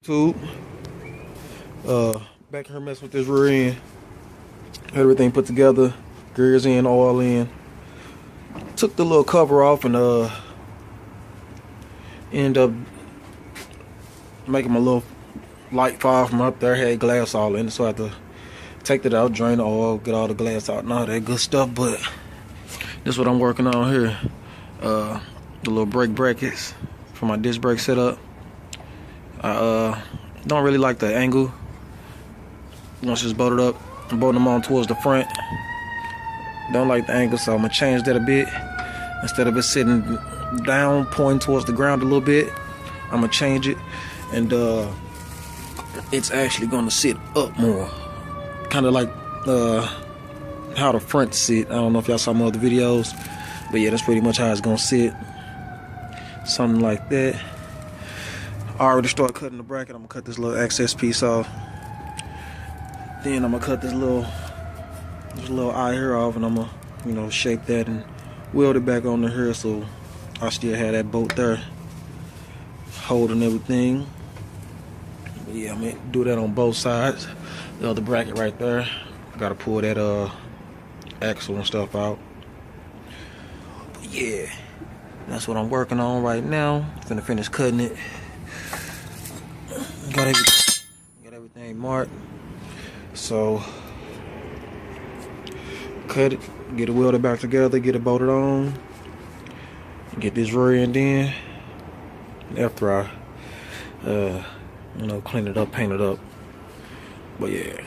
Tube. Back here messing with this rear end. Everything put together. Gears in, oil in. Took the little cover off and ended up making my little light fall from up there. Had glass all in it, so I had to take that out, drain the oil, get all the glass out and all that good stuff. But this is what I'm working on here. The little brake brackets for my disc brake setup. I don't really like the angle. Once it's bolted up, I'm bolting them on towards the front. Don't like the angle, so I'm gonna change that a bit. Instead of it sitting down, pointing towards the ground a little bit, I'm gonna change it, and it's actually gonna sit up more, kind of like how the front sit. I don't know if y'all saw my other videos, but yeah, that's pretty much how it's gonna sit. Something like that. I already started cutting the bracket. I'm gonna cut this little excess piece off. Then I'm gonna cut this little eye here off, and I'm gonna, shape that and weld it back on the here, so I still have that bolt there holding everything. But yeah, I'm gonna do that on both sides. The other bracket right there, I gotta pull that axle and stuff out. But yeah, that's what I'm working on right now. Finna finish cutting it. Got everything marked. So cut it, get it welded back together, get it bolted on, get this rear end in. After I clean it up, paint it up. But yeah,